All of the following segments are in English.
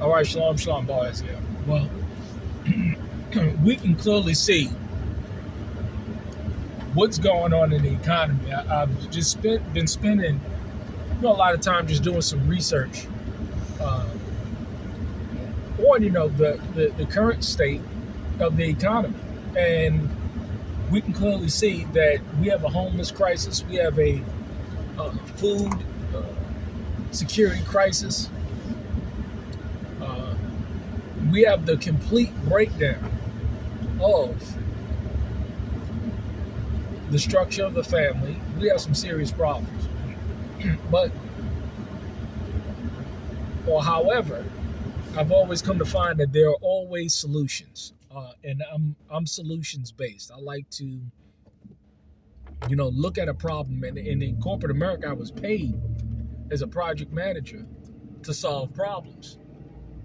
All right, shalom, boys. Yeah. Well, we can clearly see what's going on in the economy. I've just been spending a lot of time just doing some research uh, on the current state of the economy, and we can clearly see that we have a homeless crisis, we have a food uh, security crisis, uh, we have the complete breakdown of the structure of the family. We have some serious problems, but or however, I've always come to find that there are always solutions, and I'm solutions based. I like to look at a problem, and in corporate America, I was paid as a project manager to solve problems,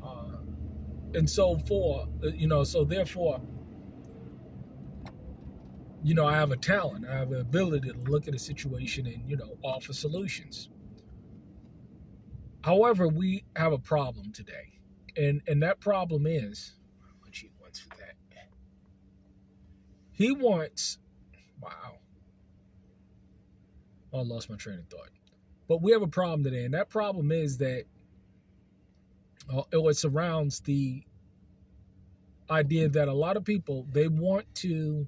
uh, and so therefore, I have a talent, I have an ability to look at a situation and offer solutions. However, we have a problem today, and that problem is how much he wants for that. He wants, wow, I lost my train of thought. But we have a problem today, and that problem is that it surrounds the idea that a lot of people, they want to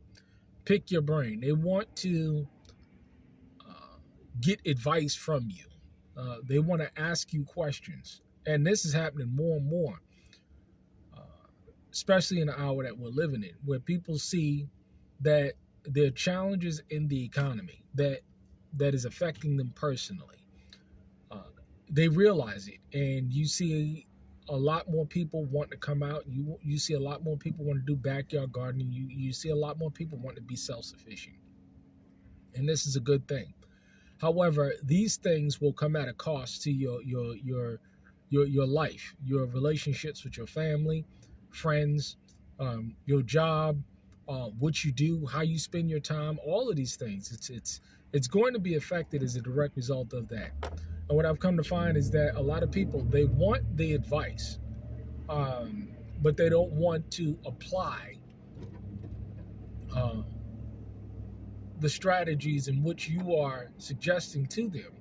pick your brain. They want to get advice from you. They want to ask you questions. And this is happening more and more, uh, especially in the hour that we're living in, where people see that there are challenges in the economy that is affecting them personally. Uh, they realize it, and you see a lot more people want to come out. You see a lot more people want to do backyard gardening. You see a lot more people want to be self-sufficient, and this is a good thing. However, these things will come at a cost to your life, your relationships with your family, friends, your job, what you do, how you spend your time. All of these things, it's going to be affected as a direct result of that. And what I've come to find is that a lot of people, they want the advice, but they don't want to apply uh, the strategies in which you are suggesting to them,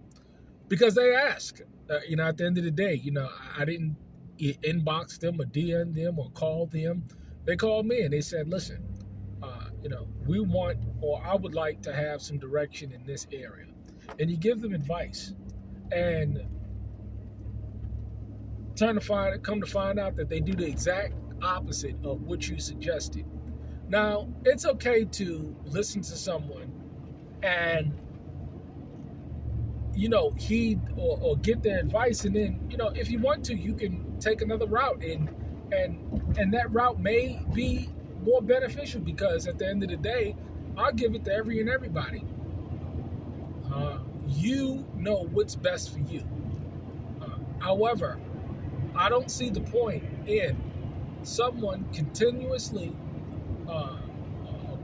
because they ask. At the end of the day, I didn't inbox them or DM them or call them. They called me and they said, listen, we want, or I would like to have some direction in this area. And you give them advice, and come to find out that they do the exact opposite of what you suggested. Now, it's okay to listen to someone and heed or get their advice, and then if you want to, you can take another route, and that route may be more beneficial, because at the end of the day, I'll give it to everybody. You know what's best for you. However, I don't see the point in someone continuously,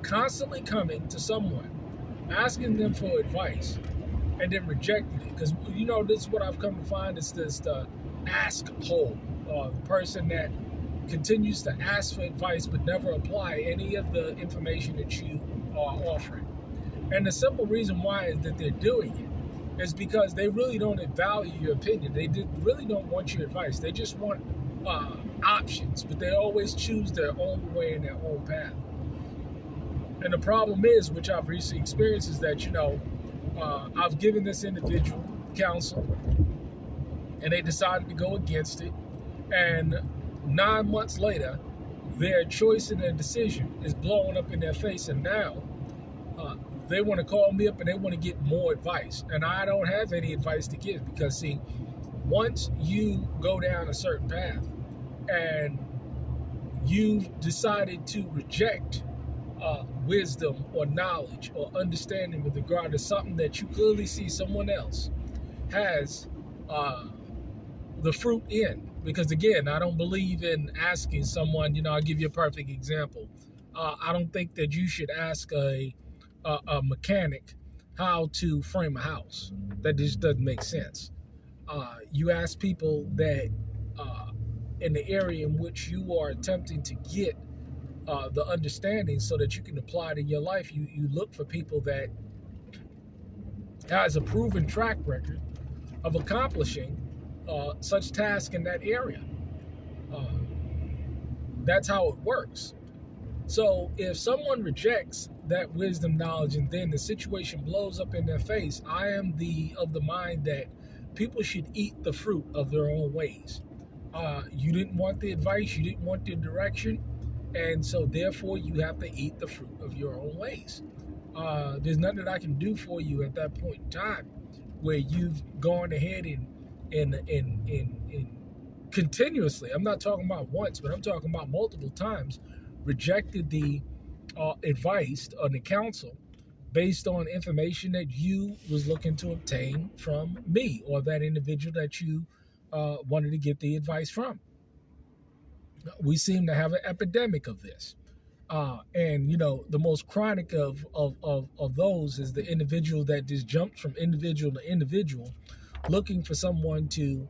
constantly coming to someone, asking them for advice, and then rejecting it. Because this is what I've come to find, is this the ask hole, the person that continues to ask for advice but never apply any of the information that you are offering. And the simple reason why is that they're doing it is because they really don't value your opinion. They really don't want your advice. They just want options, but they always choose their own way and their own path. And the problem is, which I've recently experienced, is that I've given this individual counsel, and they decided to go against it. And 9 months later, their choice and their decision is blowing up in their face. And now they want to call me up and they want to get more advice. And I don't have any advice to give, because, see, once you go down a certain path and you've decided to reject wisdom or knowledge or understanding with regard to something that you clearly see someone else has the fruit in. Because again, I don't believe in asking someone, I'll give you a perfect example. I don't think that you should ask a mechanic how to frame a house. That just doesn't make sense. You ask people that in the area in which you are attempting to get the understanding so that you can apply it in your life. You look for people that has a proven track record of accomplishing such tasks in that area. Uh, that's how it works. So if someone rejects that wisdom, knowledge, and then the situation blows up in their face, I am of the mind that people should eat the fruit of their own ways. You didn't want the advice, you didn't want the direction, and so therefore you have to eat the fruit of your own ways. There's nothing that I can do for you at that point in time where you've gone ahead and continuously, I'm not talking about once, but I'm talking about multiple times, rejected the advice or the counsel based on information that you was looking to obtain from me or that individual that you wanted to get the advice from. We seem to have an epidemic of this. And you know, the most chronic of those is the individual that just jumps from individual to individual looking for someone to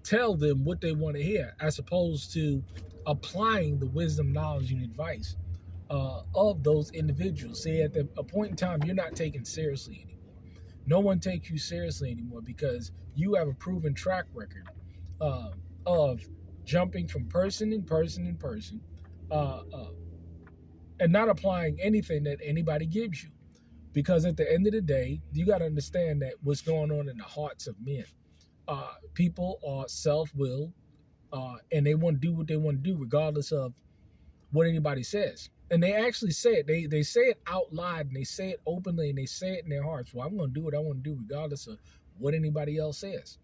tell them what they want to hear, as opposed to applying the wisdom, knowledge, and advice of those individuals. See, at a point in time, you're not taken seriously anymore. No one takes you seriously anymore because you have a proven track record of jumping from person in person in person and not applying anything that anybody gives you. Because at the end of the day, you got to understand that what's going on in the hearts of men. People are self-willed and they want to do what they want to do regardless of what anybody says. And they actually say it. They say it out loud and they say it openly and they say it in their hearts. Well, I'm going to do what I want to do regardless of what anybody else says.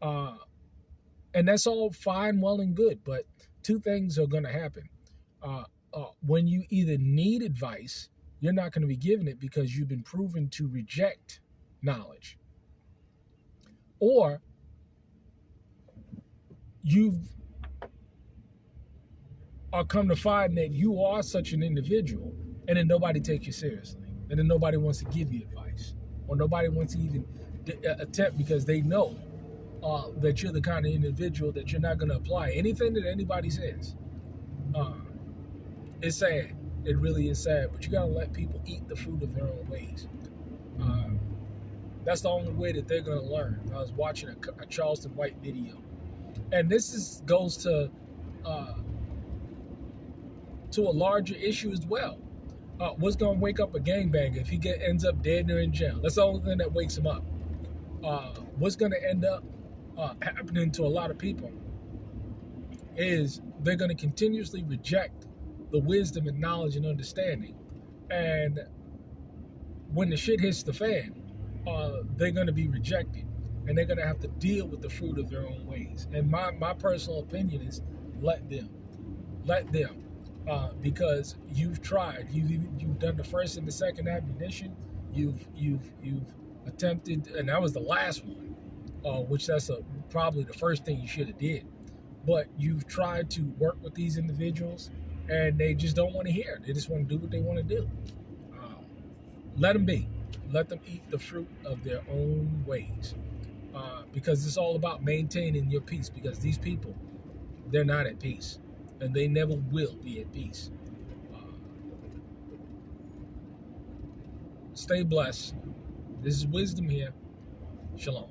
And that's all fine, well, and good. But two things are going to happen. When you either need advice, you're not going to be given it because you've been proven to reject knowledge. Or you've come to find that you are such an individual and then nobody takes you seriously. And then nobody wants to give you advice. Or nobody wants to even attempt because they know that you're the kind of individual that you're not going to apply anything that anybody says. It's sad. It really is sad. But you got to let people eat the fruit of their own ways. That's the only way that they're going to learn. I was watching a Charleston White video. And this goes to a larger issue as well. What's going to wake up a gangbanger if he ends up dead or in jail? That's the only thing that wakes him up. What's going to end up happening to a lot of people is they're going to continuously reject the wisdom and knowledge and understanding. And when the shit hits the fan, they're going to be rejected. And they're going to have to deal with the fruit of their own ways. And my personal opinion is let them. Because you've tried. You've done the first and the second ammunition. You've attempted, and that was the last one, which that's probably the first thing you should have did. But you've tried to work with these individuals, and they just don't want to hear. They just want to do what they want to do. Let them be. Let them eat the fruit of their own ways. Because it's all about maintaining your peace. Because these people, they're not at peace. And they never will be at peace. Stay blessed. This is wisdom here. Shalom.